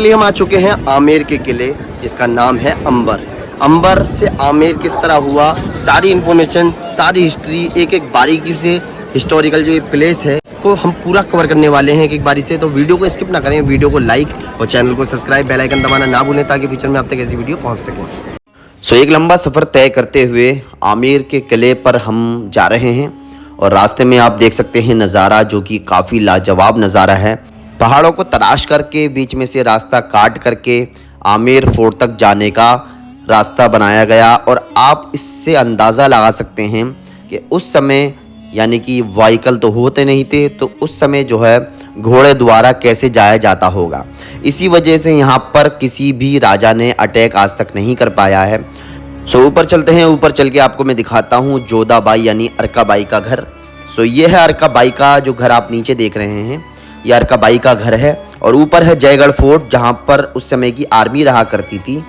चलिए हम आ चुके हैं आमेर के किले, जिसका नाम है अंबर। अंबर से आमेर किस तरह हुआ, सारी इन्फॉर्मेशन, सारी हिस्ट्री, एक एक बारीकी से हिस्टोरिकल जो ये प्लेस है इसको हम पूरा कवर करने वाले हैं एक एक बारी से। तो वीडियो को स्किप ना करें, वीडियो को लाइक और चैनल को सब्सक्राइब, बेल आइकन दबाना ना भूलें ताकि फ्यूचर में आप तक ऐसी वीडियो पहुंच सके। एक लंबा सफ़र तय करते हुए आमेर के किले पर हम जा रहे हैं और रास्ते में आप देख सकते हैं नज़ारा जो कि काफ़ी लाजवाब नज़ारा है। पहाड़ों को तलाश करके बीच में से रास्ता काट करके आमेर फोर्ट तक जाने का रास्ता बनाया गया और आप इससे अंदाज़ा लगा सकते हैं कि उस समय यानी कि व्हीकल तो होते नहीं थे, तो उस समय जो है घोड़े द्वारा कैसे जाया जाता होगा। इसी वजह से यहाँ पर किसी भी राजा ने अटैक आज तक नहीं कर पाया है। ऊपर चलते हैं, ऊपर चल के आपको मैं दिखाता हूँ जोधाबाई यानी अर्काबाई का घर। ये है अर्काबाई का जो घर आप नीचे देख रहे हैं, यह अर्काबाई का घर है। और ऊपर है जयगढ़ फोर्ट जहाँ पर उस समय की आर्मी रहा करती थी।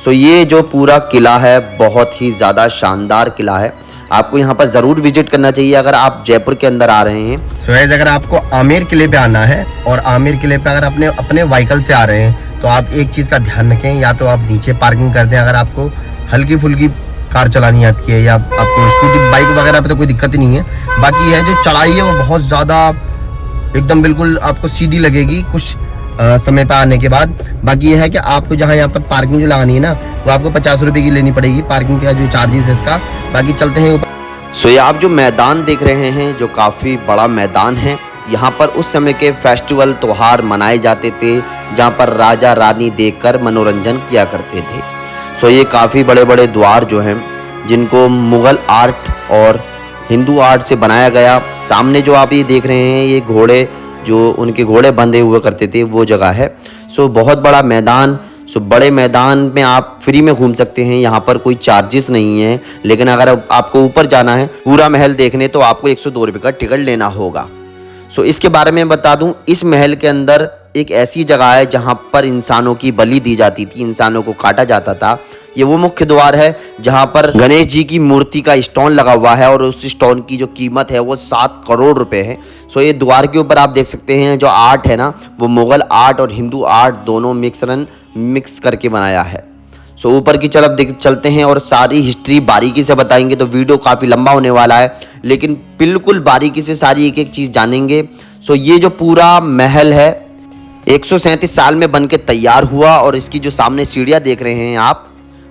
ये जो पूरा किला है बहुत ही ज़्यादा शानदार किला है, आपको यहाँ पर ज़रूर विजिट करना चाहिए अगर आप जयपुर के अंदर आ रहे हैं। अगर आपको आमेर किले पे आना है और आमेर किले पे अगर अपने व्हीकल से आ रहे हैं तो आप एक चीज़ का ध्यान रखें, या तो आप नीचे पार्किंग कर दें अगर आपको हल्की फुल्की कार चलानी आती है, या आपको स्कूटी बाइक वगैरह पे तो कोई दिक्कत नहीं है। बाकी है जो चढ़ाई है वो बहुत ज़्यादा एकदम बिल्कुल आपको सीधी लगेगी कुछ समय पर आने के बाद। बाकी ये है कि आपको जहाँ यहाँ पर पार्किंग जो लगानी है ना, वो आपको 50 रुपये की लेनी पड़ेगी पार्किंग का जो चार्जेस है इसका। बाकी चलते हैं ऊपर। ये आप जो मैदान देख रहे हैं जो काफ़ी बड़ा मैदान है, यहाँ पर उस समय के फेस्टिवल त्यौहार मनाए जाते थे जहाँ पर राजा रानी देखकर मनोरंजन किया करते थे। ये काफ़ी बड़े बड़े द्वार जो हैं जिनको मुग़ल आर्ट और हिंदू आर्ट से बनाया गया। सामने जो आप ये देख रहे हैं ये घोड़े जो उनके घोड़े बंधे हुए करते थे वो जगह है। बहुत बड़ा मैदान। बड़े मैदान में आप फ्री में घूम सकते हैं, यहाँ पर कोई चार्जेस नहीं है। लेकिन अगर आपको ऊपर जाना है पूरा महल देखने तो आपको 102 रुपये का टिकट लेना होगा। इसके बारे में बता दूं, इस महल के अंदर एक ऐसी जगह है जहाँ पर इंसानों की बलि दी जाती थी, इंसानों को काटा जाता था। ये वो मुख्य द्वार है जहाँ पर गणेश जी की मूर्ति का स्टोन लगा हुआ है और उस स्टोन की जो कीमत है वो 7 करोड़ रुपए है। ये द्वार के ऊपर आप देख सकते हैं जो आर्ट है ना, वो मुग़ल आर्ट और हिंदू आर्ट दोनों मिक्स करके बनाया है। ऊपर की तरफ चलते हैं और सारी हिस्ट्री बारीकी से बताएंगे तो वीडियो काफ़ी लंबा होने वाला है, लेकिन बिल्कुल बारीकी से सारी एक एक चीज़ जानेंगे। ये जो पूरा महल है 137 साल में बन के तैयार हुआ और इसकी जो सामने सीढ़ियाँ देख रहे हैं आप,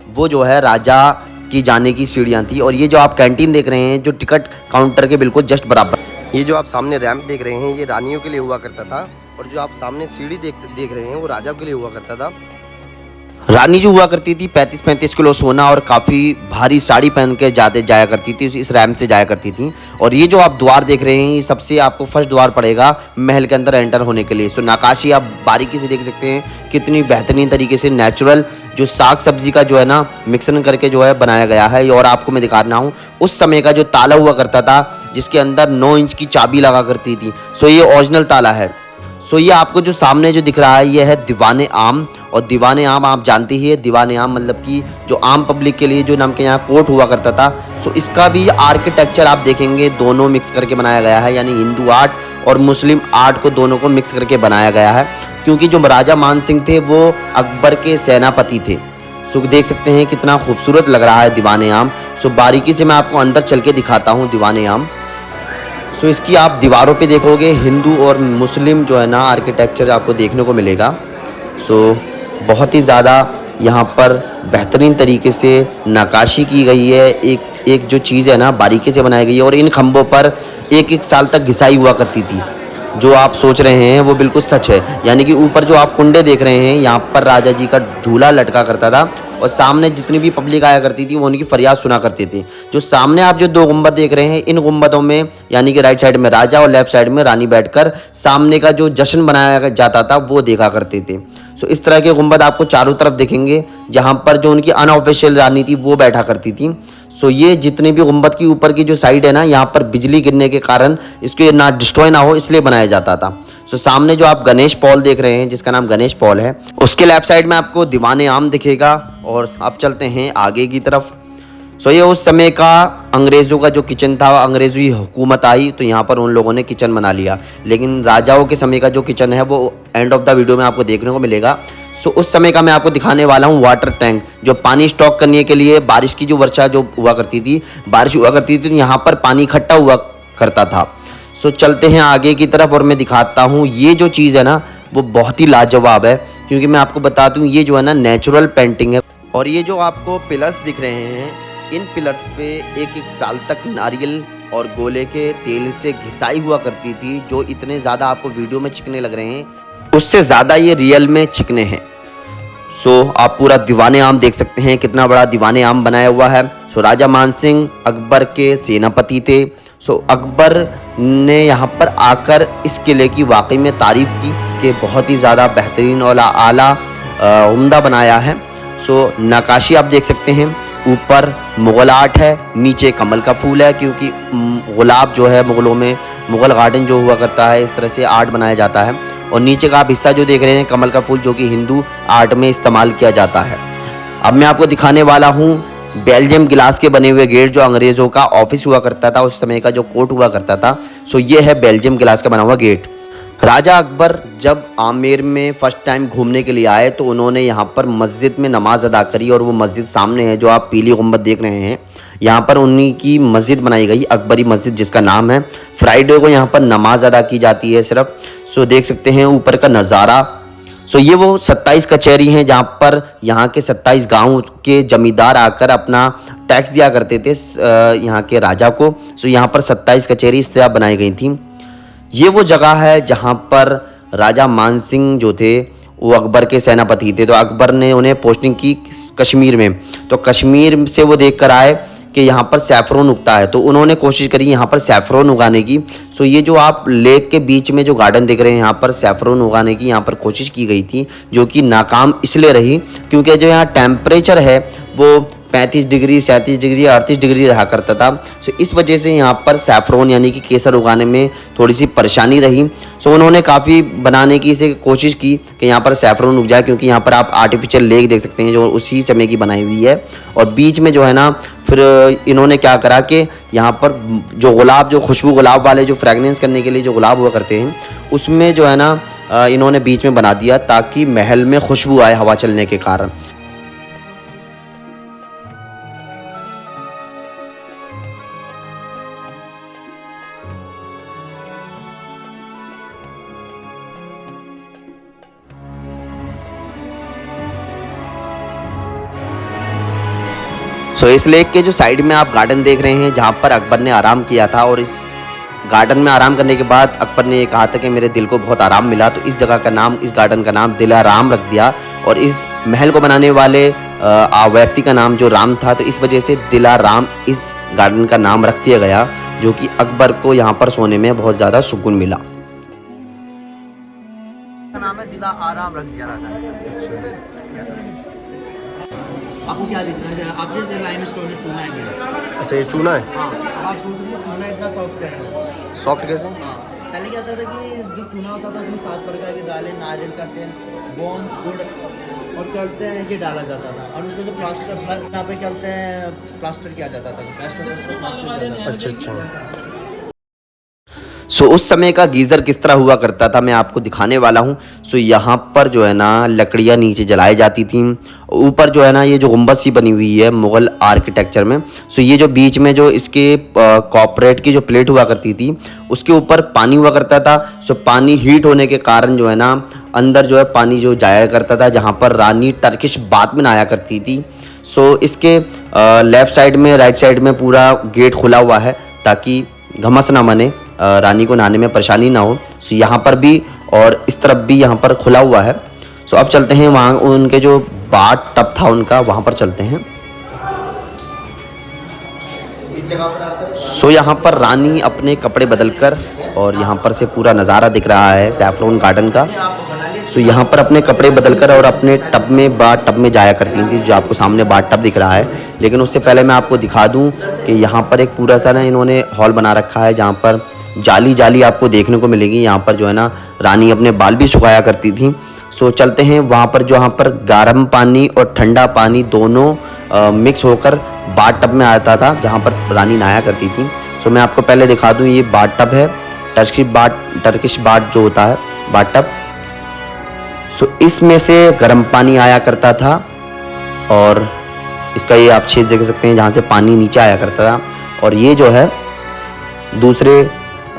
वो जो है राजा की जाने की सीढ़ियाँ थी। और ये जो आप कैंटीन देख रहे हैं जो टिकट काउंटर के बिल्कुल जस्ट बराबर, ये जो आप सामने रैंप देख रहे हैं ये रानियों के लिए हुआ करता था, और जो आप सामने सीढ़ी देख रहे हैं वो राजा के लिए हुआ करता था। रानी जो हुआ करती थी 35-35 किलो सोना और काफ़ी भारी साड़ी पहन के जाया करती थी, इस रैंप से जाया करती थी। और ये जो आप द्वार देख रहे हैं ये सबसे आपको फर्स्ट द्वार पड़ेगा महल के अंदर एंटर होने के लिए। नक्काशी आप बारीकी से देख सकते हैं कितनी बेहतरीन तरीके से नेचुरल जो साग सब्जी का जो है ना मिक्सन करके जो है बनाया गया है। और आपको मैं दिखा रहा हूँ उस समय का जो ताला हुआ करता था जिसके अंदर 9 इंच की चाबी लगा करती थी। ये ओरिजिनल ताला है। ये आपको जो सामने जो दिख रहा है ये है दीवाने आम, और दीवाने आम आप जानते ही है, दीवाने आम मतलब कि जो आम पब्लिक के लिए जो नाम के यहाँ कोर्ट हुआ करता था। इसका भी आर्किटेक्चर आप देखेंगे दोनों मिक्स करके बनाया गया है, यानी हिंदू आर्ट और मुस्लिम आर्ट को दोनों को मिक्स करके बनाया गया है, क्योंकि जो राजा मान सिंह थे वो अकबर के सेनापति थे। देख सकते हैं कितना खूबसूरत लग रहा है दीवाने आम। बारीकी से मैं आपको अंदर चल के दिखाता हूँ दीवाने आम। इसकी आप दीवारों पे देखोगे हिंदू और मुस्लिम जो है ना आर्किटेक्चर आपको देखने को मिलेगा। बहुत ही ज़्यादा यहाँ पर बेहतरीन तरीके से नक्काशी की गई है, एक जो चीज़ है ना बारीकी से बनाई गई है। और इन खंभों पर एक साल तक घिसाई हुआ करती थी। जो आप सोच रहे हैं वो बिल्कुल सच है, यानी कि ऊपर जो आप कुंडे देख रहे हैं यहाँ पर राजा जी का झूला लटका करता था और सामने जितनी भी पब्लिक आया करती थी वो उनकी फरियाद सुना करते थे। जो सामने आप जो 2 गुंबद देख रहे हैं इन गुंबदों में यानी कि राइट साइड में राजा और लेफ्ट साइड में रानी बैठकर सामने का जो जश्न बनाया जाता था वो देखा करते थे। इस तरह के गुंबद आपको चारों तरफ दिखेंगे जहाँ पर जो उनकी अनऑफिशियल रानी थी वो बैठा करती थी। ये जितने भी गुंबद की ऊपर की जो साइड है ना यहाँ पर बिजली गिरने के कारण इसको ना डिस्ट्रॉय ना हो इसलिए बनाया जाता था। सामने जो आप गणेश पॉल देख रहे हैं जिसका नाम गणेश पॉल है, उसके लेफ्ट साइड में आपको दीवाने आम दिखेगा। और आप चलते हैं आगे की तरफ। ये उस समय का अंग्रेज़ों का जो किचन था, अंग्रेज़ी हुकूमत आई तो यहाँ पर उन लोगों ने किचन बना लिया। लेकिन राजाओं के समय का जो किचन है वो एंड ऑफ द वीडियो में आपको देखने को मिलेगा। सो उस समय का मैं आपको दिखाने वाला हूँ वाटर टैंक, जो पानी स्टॉक करने के लिए बारिश की जो वर्षा जो हुआ करती थी, बारिश हुआ करती थी तो यहाँ पर पानी इकट्ठा हुआ करता था। सो चलते हैं आगे की तरफ और मैं दिखाता हूँ। ये जो चीज़ है ना वो बहुत ही लाजवाब है, क्योंकि मैं आपको बता दूँ ये जो है ना नेचुरल पेंटिंग है। और ये जो आपको पिलर्स दिख रहे हैं, इन पिलर्स पे एक एक साल तक नारियल और गोले के तेल से घिसाई हुआ करती थी, जो इतने ज़्यादा आपको वीडियो में चिकने लग रहे हैं उससे ज़्यादा ये रियल में चिकने हैं। सो आप पूरा दीवाने आम देख सकते हैं, कितना बड़ा दीवाने आम बनाया हुआ है। सो राजा मानसिंह अकबर के सेनापति थे। सो अकबर ने यहाँ पर आकर इस किले की वाकई में तारीफ़ की कि बहुत ही ज़्यादा बेहतरीन और आला उम्दा बनाया है। सो नक्काशी आप देख सकते हैं, ऊपर मुग़ल आर्ट है, नीचे कमल का फूल है, क्योंकि गुलाब जो है मुग़लों में मुग़ल गार्डन जो हुआ करता है इस तरह से आर्ट बनाया जाता है। और नीचे का आप हिस्सा जो देख रहे हैं कमल का फूल, जो कि हिंदू आर्ट में इस्तेमाल किया जाता है। अब मैं आपको दिखाने वाला हूँ बेल्जियम गिलास के बने हुए गेट, जो अंग्रेज़ों का ऑफिस हुआ करता था, उस समय का जो कोर्ट हुआ करता था। सो ये है बेल्जियम गिलास का बना हुआ गेट। राजा अकबर जब आमेर में फ़र्स्ट टाइम घूमने के लिए आए तो उन्होंने यहाँ पर मस्जिद में नमाज़ अदा करी, और वो मस्जिद सामने है जो आप पीली गुंबद देख रहे हैं। यहाँ पर उन्हीं की मस्जिद बनाई गई, अकबरी मस्जिद जिसका नाम है। फ्राइडे को यहाँ पर नमाज अदा की जाती है सिर्फ। सो देख सकते हैं ऊपर का नज़ारा। सो ये वो 27 कचहरी हैं जहाँ पर यहाँ के 27 गाँव के जमींदार आकर अपना टैक्स दिया करते थे यहाँ के राजा को। सो यहाँ पर 27 कचहरी इस तरह बनाई गई थी। ये वो जगह है जहाँ पर राजा मानसिंह जो थे वो अकबर के सेनापति थे। तो अकबर ने उन्हें पोस्टिंग की कश्मीर में, तो कश्मीर से वो देख कर आए कि यहाँ पर सैफरोन उगता है, तो उन्होंने कोशिश करी यहाँ पर सैफरोन उगाने की। सो ये जो आप लेक के बीच में जो गार्डन देख रहे हैं, यहाँ पर सैफरोन उगाने की यहाँ पर कोशिश की गई थी, जो कि नाकाम इसलिए रही क्योंकि जो यहाँ टेम्परेचर है वो 35 डिग्री, 37 डिग्री, 38 डिग्री रहा करता था। सो इस वजह से यहाँ पर सैफरोन यानी कि केसर उगाने में थोड़ी सी परेशानी रही। सो उन्होंने काफ़ी बनाने की इसे कोशिश की कि यहाँ पर सैफरोन उग जाए, क्योंकि यहाँ पर आप आर्टिफिशियल लेक देख सकते हैं जो उसी समय की बनाई हुई है। और बीच में जो है ना फिर इन्होंने क्या करा कि यहाँ पर जो गुलाब, जो खुशबू गुलाब वाले जो फ्रेगनेंस करने के लिए जो गुलाब हुआ करते हैं, उसमें जो है ना इन्होंने बीच में बना दिया ताकि महल में खुशबू आए हवा चलने के कारण। सो इस लेक के जो साइड में आप गार्डन देख रहे हैं जहाँ पर अकबर ने आराम किया था, और इस गार्डन में आराम करने के बाद अकबर ने ये कहा था कि मेरे दिल को बहुत आराम मिला, तो इस जगह का नाम, इस गार्डन का नाम दिलाराम रख दिया। और इस महल को बनाने वाले व्यक्ति का नाम जो राम था, तो इस वजह से दिलाराम इस गार्डन का नाम रख दिया गया, जो कि अकबर को यहाँ पर सोने में बहुत ज़्यादा सुकून मिला। नाम है दिला आराम रख दिया था। आपको क्या दिख रहा है? आपसे लाइमस्टोन में चूना है मेरा। अच्छा, ये चूना है? हाँ, आप सोच रहे हो चूना इतना सॉफ्ट कैसे? सॉफ्ट कैसे? हाँ, पहले क्या होता था कि जो चूना होता था उसमें 7 प्रकार के दालें, नारियल का तेल, गोंद, गुड़ और क्या बोलते हैं कि डाला जाता था, और उसको जो प्लास्टर यहाँ पे क्या बोलते हैं प्लास्टर किया जाता था, प्लास्टर अच्छा अच्छा। सो उस समय का गीज़र किस तरह हुआ करता था मैं आपको दिखाने वाला हूँ। सो यहाँ पर जो है ना लकड़ियाँ नीचे जलाई जाती थी, ऊपर जो है ना ये जो गुंबद सी बनी हुई है मुग़ल आर्किटेक्चर में। सो ये जो बीच में जो इसके कॉर्पोरेट की जो प्लेट हुआ करती थी उसके ऊपर पानी हुआ करता था। सो पानी हीट होने के कारण जो है ना अंदर जो है पानी जो जाया करता था, जहाँ पर रानी टर्किश बाथ में नहाया करती थी। सो इसके लेफ़्ट साइड में, राइट साइड में पूरा गेट खुला हुआ है ताकि घमस ना बने, रानी को नहाने में परेशानी ना हो। सो यहाँ पर भी और इस तरफ भी यहाँ पर खुला हुआ है। सो अब चलते हैं वहाँ, उनके जो बाथ टब था उनका, वहाँ पर चलते हैं। सो यहाँ पर रानी अपने कपड़े बदलकर, और यहाँ पर से पूरा नज़ारा दिख रहा है सैफरोन गार्डन का। सो यहाँ पर अपने कपड़े बदलकर और अपने टब में, बाथ टब में जाया करती थी, जो आपको सामने बाथ टब दिख रहा है। लेकिन उससे पहले मैं आपको दिखा दूँ कि यहाँ पर एक पूरा सा ना इन्होंने हॉल बना रखा है जहाँ पर जाली आपको देखने को मिलेगी। यहाँ पर जो है ना रानी अपने बाल भी सुखाया करती थी। सो चलते हैं वहाँ पर, जहाँ पर गर्म पानी और ठंडा पानी दोनों मिक्स होकर बाथ टब में आता था, जहाँ पर रानी नहाया करती थी। सो मैं आपको पहले दिखा दूँ, ये बाथ टब है, टर्किश बाथ जो होता है बाथ टब। सो इसमें से गर्म पानी आया करता था और इसका ये आप छेद देख सकते हैं जहाँ से पानी नीचे आया करता था। और ये जो है दूसरे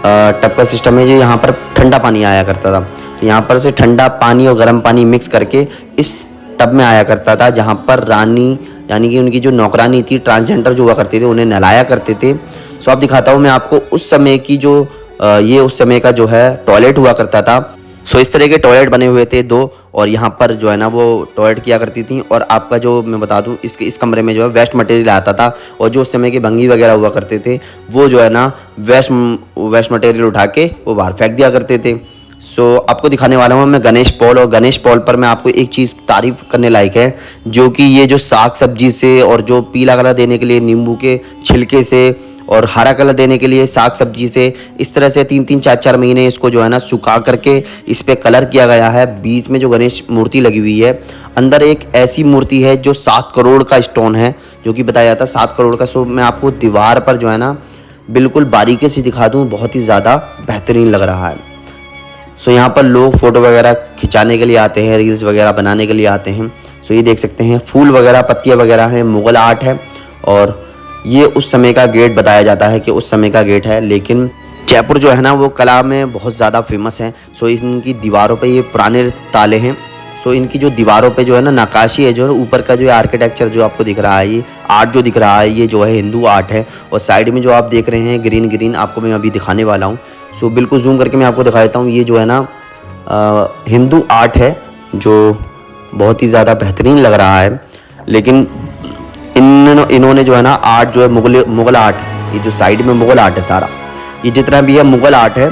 टब का सिस्टम है जो यहाँ पर ठंडा पानी आया करता था। तो यहाँ पर से ठंडा पानी और गर्म पानी मिक्स करके इस टब में आया करता था, जहाँ पर रानी यानी कि उनकी जो नौकरानी थी, ट्रांसजेंडर जो हुआ करते थे, उन्हें नहलाया करते थे। सो अब दिखाता हूँ मैं आपको उस समय की जो ये उस समय का जो है टॉयलेट हुआ करता था। सो इस तरह के टॉयलेट बने हुए थे दो, और यहाँ पर जो है ना वो टॉयलेट किया करती थी। और आपका जो मैं बता दूँ, इस कमरे में जो है वेस्ट मटेरियल आता था, और जो उस समय के भंगी वगैरह हुआ करते थे वो जो है ना वेस्ट मटेरियल उठा के वो बाहर फेंक दिया करते थे। सो आपको दिखाने वाला हूँ मैं गणेश पॉल, और गणेश पॉल पर मैं आपको एक चीज़ तारीफ़ करने लायक है, जो कि ये जो साग सब्जी से और जो पीला कलर देने के लिए नींबू के छिलके से और हरा कलर देने के लिए साग सब्जी से, इस तरह से 3-3 4-4 महीने इसको जो है ना सुखा करके इस पे कलर किया गया है। बीच में जो गणेश मूर्ति लगी हुई है, अंदर एक ऐसी मूर्ति है जो 7 करोड़ का स्टोन है, जो कि बताया जाता है 7 करोड़ का। सो मैं आपको दीवार पर जो है ना बिल्कुल बारीकी से दिखा दूँ, बहुत ही ज़्यादा बेहतरीन लग रहा है। सो यहाँ पर लोग फ़ोटो वगैरह खिंचाने के लिए आते हैं, रील्स वगैरह बनाने के लिए आते हैं। सो ये देख सकते हैं फूल वगैरह, पत्तियाँ वगैरह हैं, मुग़ल आर्ट है। और ये उस समय का गेट बताया जाता है कि उस समय का गेट है, लेकिन जयपुर जो है ना वो कला में बहुत ज़्यादा फेमस है। सो इनकी दीवारों पे ये पुराने ताले हैं। सो इनकी जो दीवारों पे जो है ना नक्काशी है, जो है ऊपर का जो आर्किटेक्चर जो आपको दिख रहा है, ये आर्ट जो दिख रहा है, ये जो है हिंदू आर्ट है। और साइड में जो आप देख रहे हैं ग्रीन आपको मैं अभी दिखाने वाला हूँ। सो बिल्कुल जूम करके मैं आपको दिखा देता हूँ, ये जो है ना हिंदू आर्ट है, जो बहुत ही ज़्यादा बेहतरीन लग रहा है। लेकिन इन्होंने जो है ना आर्ट जो है मुग़ल आर्ट, ये जो साइड में मुग़ल आर्ट है सारा, ये जितना भी है मुग़ल आर्ट है।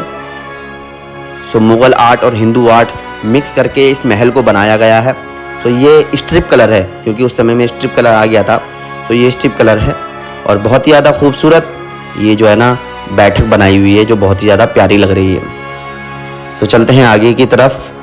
सो मुग़ल आर्ट और हिंदू आर्ट मिक्स करके इस महल को बनाया गया है। सो ये स्ट्रिप कलर है, क्योंकि उस समय में स्ट्रिप कलर आ गया था। सो ये स्ट्रिप कलर है और बहुत ही ज़्यादा खूबसूरत ये जो है ना बैठक बनाई हुई है, जो बहुत ही ज़्यादा प्यारी लग रही है। सो चलते हैं आगे की तरफ।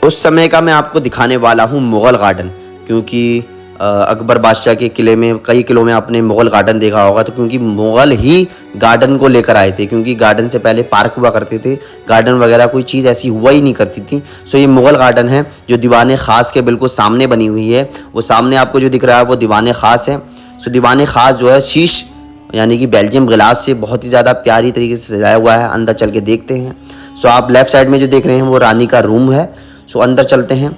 उस समय का मैं आपको दिखाने वाला हूँ मुग़ल गार्डन, क्योंकि अकबर बादशाह के किले में, कई किलों में आपने मुग़ल गार्डन देखा होगा। तो क्योंकि मुग़ल ही गार्डन को लेकर आए थे, क्योंकि गार्डन से पहले पार्क हुआ करते थे, गार्डन वगैरह कोई चीज़ ऐसी हुआ ही नहीं करती थी। सो ये मुग़ल गार्डन है जो दीवान ख़ास के बिल्कुल सामने बनी हुई है। वो सामने आपको जो दिख रहा है वो दीवान ख़ास है। सो दीवान ख़ास जो है शीश यानी कि बेल्जियम गिलास से बहुत ही ज़्यादा प्यारी तरीके से सजाया हुआ है। अंदर चल के देखते हैं। सो आप लेफ़्ट साइड में जो देख रहे हैं वो रानी का रूम है। सो अंदर चलते हैं।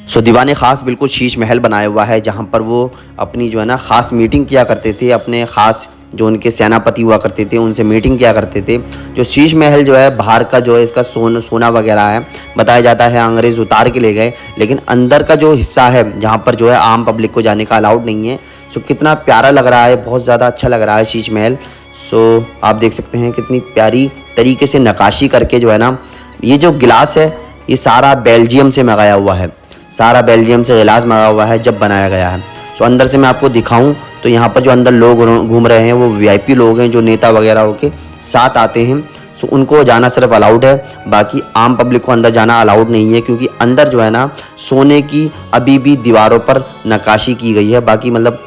सो दीवान ख़ास बिल्कुल शीश महल बनाया हुआ है, जहाँ पर वो अपनी जो है ना ख़ास मीटिंग किया करते थे, अपने ख़ास जो उनके सेनापति हुआ करते थे उनसे मीटिंग किया करते थे। जो शीश महल जो है बाहर का जो है इसका सोना वगैरह है, बताया जाता है अंग्रेज़ उतार के ले गए, लेकिन अंदर का जो हिस्सा है जहाँ पर जो है आम पब्लिक को जाने का अलाउड नहीं है। सो कितना प्यारा लग रहा है, बहुत ज़्यादा अच्छा लग रहा है शीश महल। सो आप देख सकते हैं कितनी प्यारी तरीके से नक्काशी करके जो है ना, ये जो गिलास है ये सारा बेल्जियम से मंगाया हुआ है, सारा बेल्जियम से गिलास मंगाया हुआ है जब बनाया गया है। सो अंदर से मैं आपको दिखाऊं तो यहाँ पर जो अंदर लोग घूम रहे हैं वो वीआईपी लोग हैं, जो नेता वगैरह होके साथ आते हैं। सो उनको जाना सिर्फ अलाउड है, बाकी आम पब्लिक को अंदर जाना अलाउड नहीं है, क्योंकि अंदर जो है ना सोने की अभी भी दीवारों पर नक्काशी की गई है, बाकी मतलब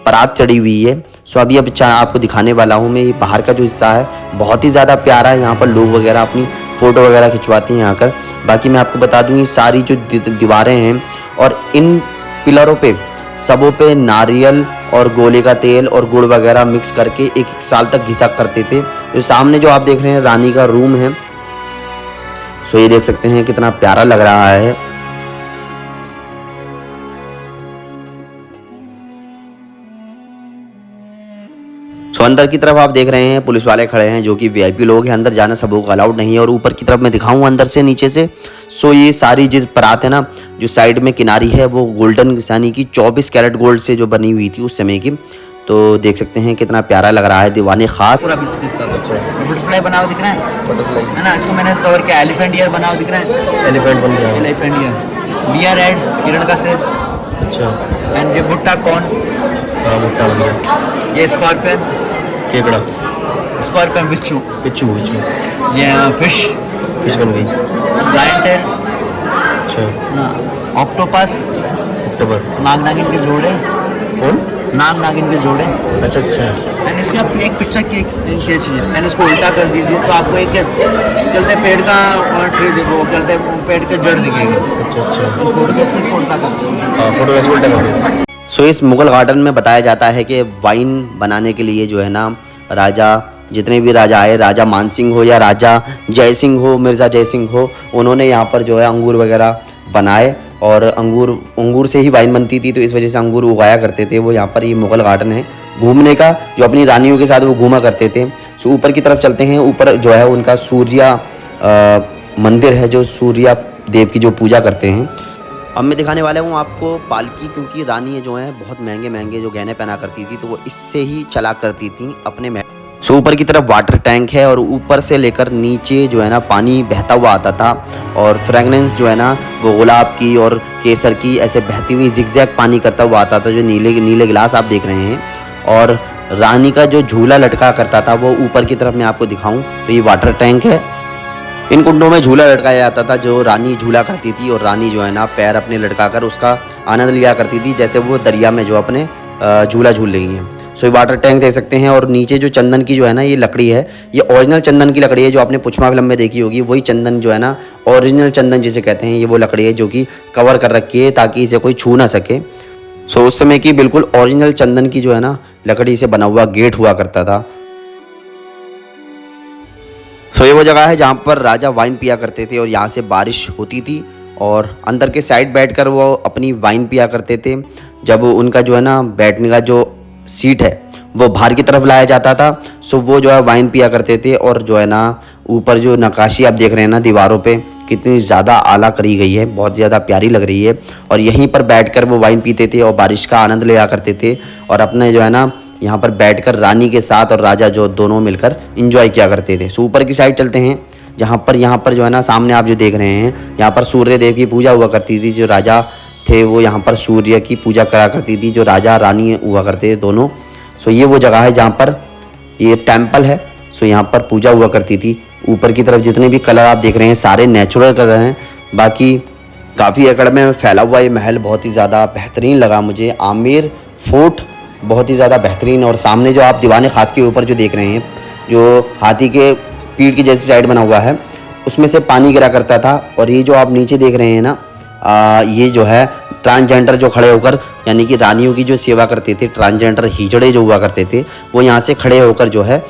परात चढ़ी हुई है। सो अभी आपको दिखाने वाला हूँ मैं, ये बाहर का जो हिस्सा है बहुत ही ज़्यादा प्यारा है। यहाँ पर लोग वगैरह अपनी फ़ोटो वगैरह खिंचवाते हैं आकर। बाकी मैं आपको बता दूँ ये सारी जो दीवारें हैं और इन पिलरों पे सबों पे नारियल और गोले का तेल और गुड़ वगैरह मिक्स करके एक साल तक घिसा करते थे। जो सामने जो आप देख रहे हैं रानी का रूम है। सो ये देख सकते हैं कितना प्यारा लग रहा है। सो अंदर की तरफ आप देख रहे हैं पुलिस वाले खड़े हैं, जो कि वीआईपी लोग हैं, अंदर जाना सबों को अलाउड नहीं है। और ऊपर की तरफ मैं दिखाऊं अंदर से नीचे से, सो ये सारी जो परात है ना जो साइड में किनारी है वो गोल्डन यानी कि 24 कैरेट गोल्ड से जो बनी हुई थी उस समय की। तो देख सकते हैं कितना प्यारा लग रहा है दीवान ख़ास। पूरा पीस का बटरफ्लाई बना हुआ दिख रहा है, बटरफ्लाई है ना, इसको मैंने कवर किया। एलिफेंट ईयर बना हुआ दिख रहा है, एलिफेंट बन गया, एलिफेंट ईयर। दिया रेड हिरण का सेब, अच्छा एंड ये भुट्टा कॉर्न, हाँ भुट्टा हो गया। ये स्कॉर्पियन, केकड़ा, स्कॉर्पियन बिच्छू, बिच्छू बिच्छू, ये फिश, फिश बन गई। लायन टेल, अच्छा ऑक्टोपस, ऑक्टोपस, नाग नागिन के जोड़े, कौन? नाग नागिन के जोड़े। अच्छा अच्छा एंड इसके आप एक पिक्चर खींचिए एंड उसको उल्टा कर दीजिए तो आपको एक चलते पेड़ का और ट्री वो चलते पेड़ के जड़ दिखेगी। अच्छा अच्छा, तो फोटो खींच के इसको उल्टा कर दीजिए। हाँ फोटो का उल्टा कर दीजिए। सो इस मुग़ल गार्डन में बताया जाता है कि वाइन बनाने के लिए जो है ना राजा, जितने भी राजा आए, राजा मानसिंह हो या राजा जयसिंह हो, मिर्ज़ा जयसिंह हो, उन्होंने यहाँ पर जो है अंगूर वगैरह बनाए और अंगूर से ही वाइन बनती थी, तो इस वजह से अंगूर उगाया करते थे वो। यहाँ पर ये मुग़ल गार्डन है घूमने का, जो अपनी रानियों के साथ वो घूमा करते थे। सो ऊपर की तरफ चलते हैं। ऊपर जो है उनका सूर्या मंदिर है, जो सूर्या देव की जो पूजा करते हैं। अब मैं दिखाने वाला हूँ आपको पालकी, क्योंकि रानी जो हैं बहुत महंगे महंगे जो गहने पहना करती थी, तो वो इससे ही चला करती थी अपने सो ऊपर की तरफ वाटर टैंक है और ऊपर से लेकर नीचे जो है ना पानी बहता हुआ आता था और फ्रेगनेंस जो है ना वो गुलाब की और केसर की ऐसे बहती हुई जिगजैग पानी करता हुआ आता था, जो नीले नीले गिलास आप देख रहे हैं। और रानी का जो झूला लटका करता था वो ऊपर की तरफ मैं आपको दिखाऊं तो ये वाटर टैंक है। इन कुंडों में झूला लटकाया जाता था, जो रानी झूला करती थी और रानी जो है ना पैर अपने लटका कर उसका आनंद लिया करती थी, जैसे वो दरिया में जो अपने झूला झूल रही हैं। सो ये वाटर टैंक देख सकते हैं। और नीचे जो चंदन की जो है ना ये लकड़ी है, ये ओरिजिनल चंदन की लकड़ी है, जो आपने पुष्पा फिल्म में देखी होगी, वही चंदन जो है ना ओरिजिनल चंदन जिसे कहते हैं, ये वो लकड़ी है जो कि कवर कर रखी है ताकि इसे कोई छू ना सके। सो उस समय की बिल्कुल ओरिजिनल चंदन की जो है ना लकड़ी से बना हुआ गेट हुआ करता था। सो ये वो जगह है जहाँ पर राजा वाइन पिया करते थे और यहाँ से बारिश होती थी और अंदर के साइड बैठकर वो अपनी वाइन पिया करते थे। जब उनका जो है ना बैठने का जो सीट है वो बाहर की तरफ लाया जाता था, सो वो जो है वाइन पिया करते थे। और जो है ना ऊपर जो नक्काशी आप देख रहे हैं ना दीवारों पे, कितनी ज़्यादा आला करी गई है, बहुत ज़्यादा प्यारी लग रही है। और यहीं पर बैठकर वो वाइन पीते थे और बारिश का आनंद लिया करते थे और अपने जो है ना यहाँ पर बैठकर रानी के साथ और राजा जो दोनों मिलकर इंजॉय किया करते थे। सो ऊपर की साइड चलते हैं, यहाँ पर जो है ना सामने आप जो देख रहे हैं, यहाँ पर सूर्य देव की पूजा हुआ करती थी। जो राजा थे वो यहाँ पर सूर्य की पूजा करा करती थी, जो राजा रानी हुआ करते थे दोनों। सो ये वो जगह है जहाँ पर ये टेम्पल है, सो यहाँ पर पूजा हुआ करती थी। ऊपर की तरफ जितने भी कलर आप देख रहे हैं सारे नेचुरल कलर हैं। बाकी काफ़ी एकड़ में फैला हुआ ये महल बहुत ही ज़्यादा बेहतरीन लगा मुझे। आमेर फोर्ट बहुत ही ज़्यादा बेहतरीन। और सामने जो आप दीवाने खास के ऊपर जो देख रहे हैं, जो हाथी के पीठ की जैसी साइड बना हुआ है, उसमें से पानी गिरा करता था। और ये जो आप नीचे देख रहे हैं ना, ये जो है ट्रांसजेंडर जो खड़े होकर, यानी कि रानियों की जो सेवा करते थे, ट्रांसजेंडर हिजड़े जो हुआ करते थे, वो यहाँ से खड़े होकर जो है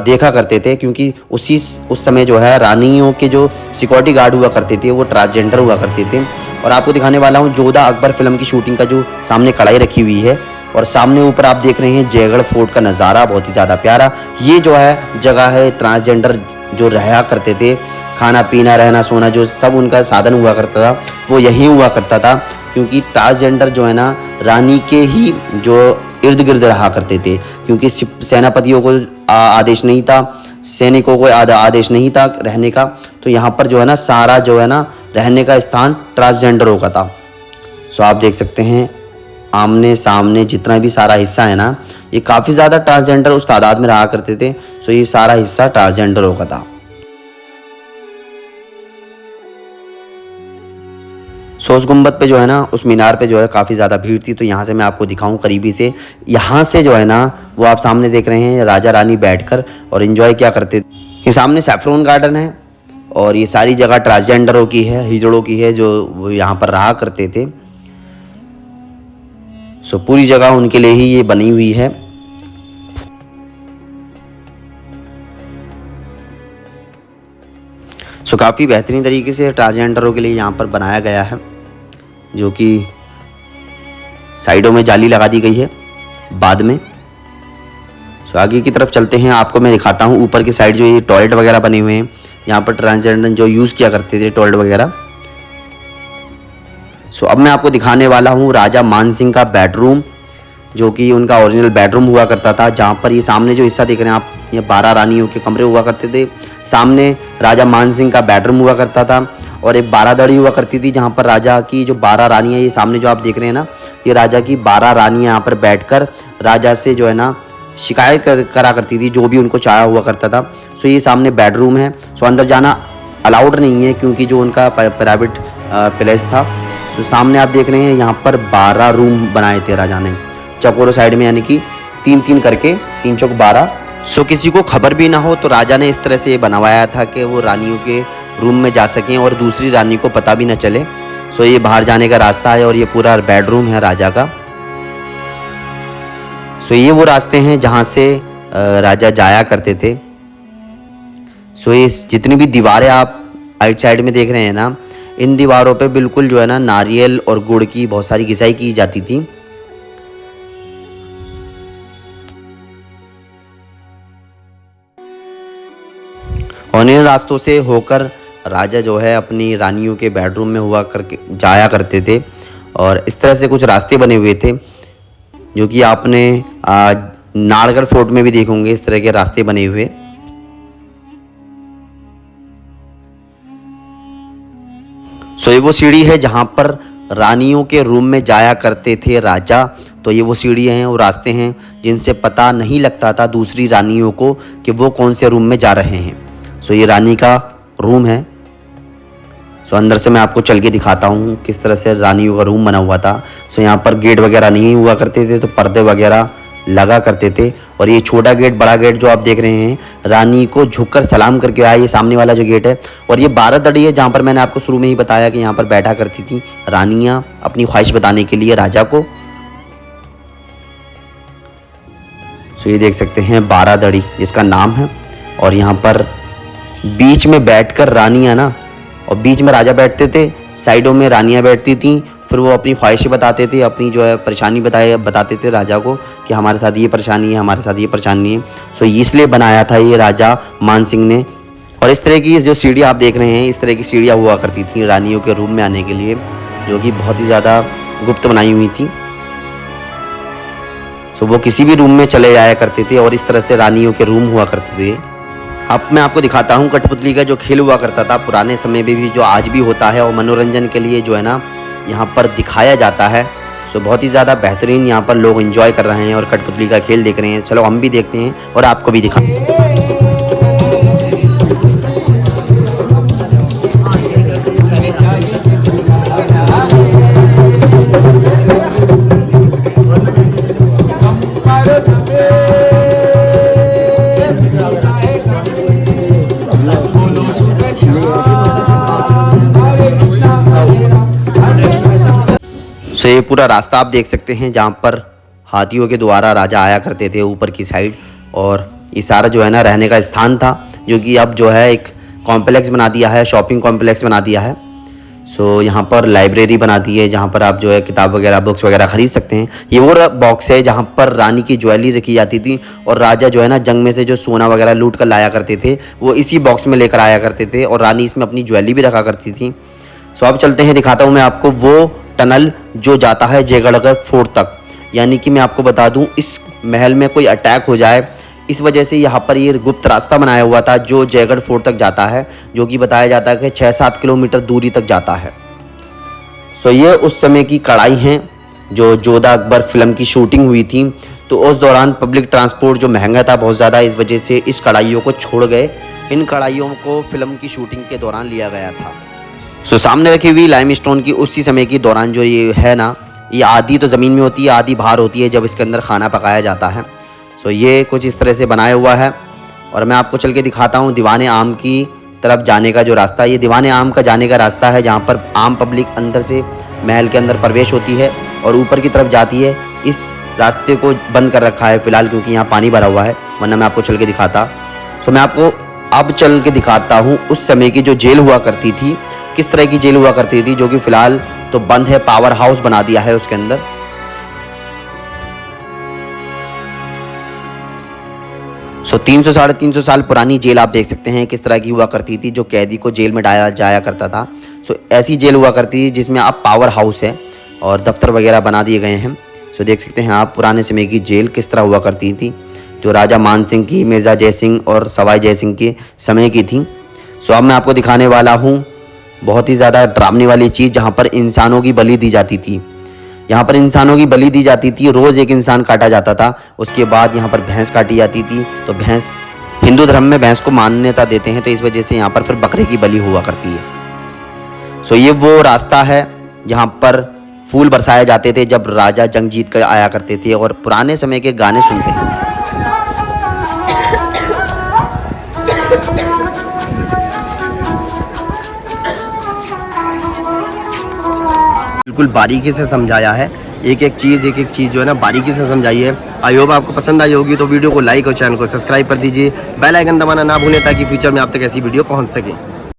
देखा करते थे। क्योंकि उस समय जो है रानियों के जो सिक्योरिटी गार्ड हुआ करते थे वो ट्रांसजेंडर हुआ करते थे। और आपको दिखाने वाला हूँ जोधा अकबर फिल्म की शूटिंग का जो सामने कढ़ाई रखी हुई है। और सामने ऊपर आप देख रहे हैं जयगढ़ फोर्ट का नज़ारा, बहुत ही ज़्यादा प्यारा। ये जो है जगह है ट्रांसजेंडर जो रहा करते थे, खाना पीना रहना सोना जो सब उनका साधन हुआ करता था वो यहीं हुआ करता था। क्योंकि ट्रांसजेंडर जो है ना रानी के ही जो इर्द गिर्द रहा करते थे, क्योंकि सेनापतियों को आदेश नहीं था, सैनिकों को आदेश नहीं था रहने का, तो यहाँ पर जो है ना सारा जो है ना रहने का स्थान ट्रांसजेंडरों का था। सो आप देख सकते हैं आमने सामने जितना भी सारा हिस्सा है ना, ये काफ़ी ज़्यादा ट्रांसजेंडर उस तादाद में रहा करते थे। सो ये सारा हिस्सा ट्रांसजेंडरों का था। सो उस गुंबद पे जो है ना, उस मीनार पे जो है काफ़ी ज़्यादा भीड़ थी। तो यहाँ से मैं आपको दिखाऊं करीबी से, यहाँ से जो है ना वो आप सामने देख रहे हैं राजा रानी बैठकर और इन्जॉय क्या करते थे। ये सामने सैफरोन गार्डन है और ये सारी जगह ट्रांसजेंडरों की है, हिजड़ों की है, जो वो यहाँ पर रहा करते थे। सो पूरी जगह उनके लिए ही ये बनी हुई है। सो काफ़ी बेहतरीन तरीके से ट्रांसजेंडरों के लिए यहाँ पर बनाया गया है, जो कि साइडों में जाली लगा दी गई है बाद में। सो आगे की तरफ चलते हैं, आपको मैं दिखाता हूँ ऊपर की साइड जो ये टॉयलेट वगैरह बने हुए हैं, यहाँ पर ट्रांसजेंडर जो यूज़ किया करते थे टॉयलेट वगैरह। सो अब मैं आपको दिखाने वाला हूँ राजा मानसिंह का बेडरूम, जो कि उनका ओरिजिनल बेडरूम हुआ करता था। जहाँ पर ये सामने जो हिस्सा देख रहे हैं आप, ये 12 रानियों के कमरे हुआ करते थे। सामने राजा मानसिंह का बेडरूम हुआ करता था और एक 12 दड़ी हुआ करती थी जहाँ पर राजा की जो 12 रानियाँ, ये सामने जो आप देख रहे हैं ना, ये राजा की 12 रानियाँ यहाँ पर बैठकर राजा से जो है ना शिकायत करा करती थी, जो भी उनको चाहा हुआ करता था। सो ये सामने बेडरूम है। सो अंदर जाना अलाउड नहीं है क्योंकि जो उनका प्राइवेट प्लेस था। सो सामने आप देख रहे हैं यहाँ पर 12 रूम बनाए थे राजा ने चौकोरों साइड में, यानी कि 3-3 करके, 3 चौक 12। सो किसी को खबर भी ना हो तो राजा ने इस तरह से ये बनवाया था कि वो रानियों के रूम में जा सकें और दूसरी रानी को पता भी ना चले। सो ये बाहर जाने का रास्ता है और ये पूरा बेडरूम है राजा का। सो ये वो रास्ते हैं जहाँ से राजा जाया करते थे। सो ये जितनी भी दीवारें आप राइट साइड में देख रहे हैं ना, इन दीवारों पे बिल्कुल जो है ना नारियल और गुड़ की बहुत सारी घिसाई की जाती थी। और इन रास्तों से होकर राजा जो है अपनी रानियों के बेडरूम में हुआ करके जाया करते थे। और इस तरह से कुछ रास्ते बने हुए थे जो कि आपने नाहरगढ़ फोर्ट में भी देखोगे, इस तरह के रास्ते बने हुए। सो ये वो सीढ़ी है जहाँ पर रानियों के रूम में जाया करते थे राजा। तो ये वो सीढ़ी हैं, वो रास्ते हैं जिनसे पता नहीं लगता था दूसरी रानियों को कि वो कौन से रूम में जा रहे हैं। सो ये रानी का रूम है। सो अंदर से मैं आपको चल के दिखाता हूँ किस तरह से रानियों का रूम बना हुआ था। सो यहाँ पर गेट वगैरह नहीं हुआ करते थे, तो पर्दे वगैरह लगा करते थे। और ये छोटा गेट, बड़ा गेट जो आप देख रहे हैं, रानी को झुककर सलाम करके आया, ये सामने वाला जो गेट है। और ये 12 दड़ी है जहाँ पर मैंने आपको शुरू में ही बताया कि यहाँ पर बैठा करती थी रानियाँ अपनी ख्वाहिश बताने के लिए राजा को। सो ये देख सकते हैं 12 दड़ी जिसका नाम है। और यहाँ पर बीच में बैठकर रानियाँ ना, और बीच में राजा बैठते थे, साइडों में रानियाँ बैठती थीं। फिर वो अपनी ख्वाहिशें बताते थे, अपनी जो है परेशानी बताते थे राजा को कि हमारे साथ ये परेशानी है, हमारे साथ ये परेशानी है। सो इसलिए बनाया था ये राजा मान सिंह ने। और इस तरह की जो सीढ़ियाँ आप देख रहे हैं, इस तरह की सीढ़ियाँ हुआ करती थी रानियों के रूम में आने के लिए, जो कि बहुत ही ज़्यादा गुप्त बनाई हुई थी। सो वो किसी भी रूम में चले जाया करते थे और इस तरह से रानियों के रूम हुआ करते थे। अब मैं आपको दिखाता हूँ कठपुतली का जो खेल हुआ करता था पुराने समय में भी, जो आज भी होता है और मनोरंजन के लिए जो है ना यहाँ पर दिखाया जाता है। सो बहुत ही ज़्यादा बेहतरीन यहाँ पर लोग एंजॉय कर रहे हैं और कठपुतली का खेल देख रहे हैं। चलो हम भी देखते हैं और आपको भी दिखाते हैं। सो ये पूरा रास्ता आप देख सकते हैं जहाँ पर हाथियों के द्वारा राजा आया करते थे ऊपर की साइड। और ये सारा जो है ना रहने का स्थान था, जो कि अब जो है एक कॉम्प्लेक्स बना दिया है, शॉपिंग कॉम्प्लेक्स बना दिया है। सो यहाँ पर लाइब्रेरी बना दी है जहाँ पर आप जो है किताब वगैरह, बुक्स वगैरह खरीद सकते हैं। ये वो बॉक्स है जहाँ पर रानी की ज्वेलरी रखी जाती थी और राजा जो है ना जंग में से जो सोना वगैरह लूट कर लाया करते थे वो इसी बॉक्स में लेकर आया करते थे और रानी इसमें अपनी ज्वेलरी भी रखा करती थी। सो अब चलते हैं, दिखाता हूँ मैं आपको वो टनल जो जाता है जयगढ़ फोर्ट तक। यानी कि मैं आपको बता दूं, इस महल में कोई अटैक हो जाए, इस वजह से यहाँ पर ये गुप्त रास्ता बनाया हुआ था जो जयगढ़ फोर्ट तक जाता है, जो कि बताया जाता है कि 6-7 किलोमीटर दूरी तक जाता है। सो ये उस समय की कढ़ाई हैं जो जोधा अकबर फिल्म की शूटिंग हुई थी। तो उस दौरान पब्लिक ट्रांसपोर्ट जो महंगा था बहुत ज़्यादा, इस वजह से इस कढ़ाइयों को छोड़ गए। इन कढ़ाइयों को फिल्म की शूटिंग के दौरान लिया गया था। सो सामने रखी हुई लाइमस्टोन की उसी समय की दौरान जो ये है ना, ये आधी तो ज़मीन में होती है, आधी बाहर होती है जब इसके अंदर खाना पकाया जाता है। सो ये कुछ इस तरह से बनाया हुआ है। और मैं आपको चल के दिखाता हूँ दीवाने आम की तरफ जाने का जो रास्ता है। ये दीवाने आम का जाने का रास्ता है जहाँ पर आम पब्लिक अंदर से महल के अंदर प्रवेश होती है और ऊपर की तरफ जाती है। इस रास्ते को बंद कर रखा है फ़िलहाल क्योंकि यहाँ पानी भरा हुआ है, वरना मैं आपको चल के दिखाता। सो मैं आपको अब चल के दिखाता हूँ उस समय की जो जेल हुआ करती थी, किस तरह की जेल हुआ करती थी, जो कि फ़िलहाल तो बंद है, पावर हाउस बना दिया है उसके अंदर। सो 300-350 साल पुरानी जेल आप देख सकते हैं किस तरह की हुआ करती थी, जो कैदी को जेल में डाला जाया करता था। सो ऐसी जेल हुआ करती थी जिसमें अब पावर हाउस है और दफ्तर वगैरह बना दिए गए हैं। सो देख सकते हैं आप पुराने समय की जेल किस तरह हुआ करती थी, जो राजा मान सिंह की, मिर्ज़ा जय सिंह और सवाई जय सिंह के समय की थी। सो अब मैं आपको दिखाने वाला हूँ बहुत ही ज़्यादा डरावनी वाली चीज़, जहाँ पर इंसानों की बलि दी जाती थी। यहाँ पर इंसानों की बलि दी जाती थी, रोज़ एक इंसान काटा जाता था। उसके बाद यहाँ पर भैंस काटी जाती थी। तो भैंस, हिंदू धर्म में भैंस को मान्यता देते हैं, तो इस वजह से यहाँ पर फिर बकरे की बलि हुआ करती है। सो ये वो रास्ता है जहाँ पर फूल बरसाए जाते थे जब राजा जंग जीत कर आया करते थे और पुराने समय के गाने सुनते थे। बिल्कुल बारीकी से समझाया है, एक एक चीज़ जो है ना बारीकी से समझाई है। आई होप आपको पसंद आई होगी। तो वीडियो को लाइक और चैनल को सब्सक्राइब कर दीजिए, बेल आइकन दबाना ना भूलें ताकि फ्यूचर में आप तक ऐसी वीडियो पहुंच सके।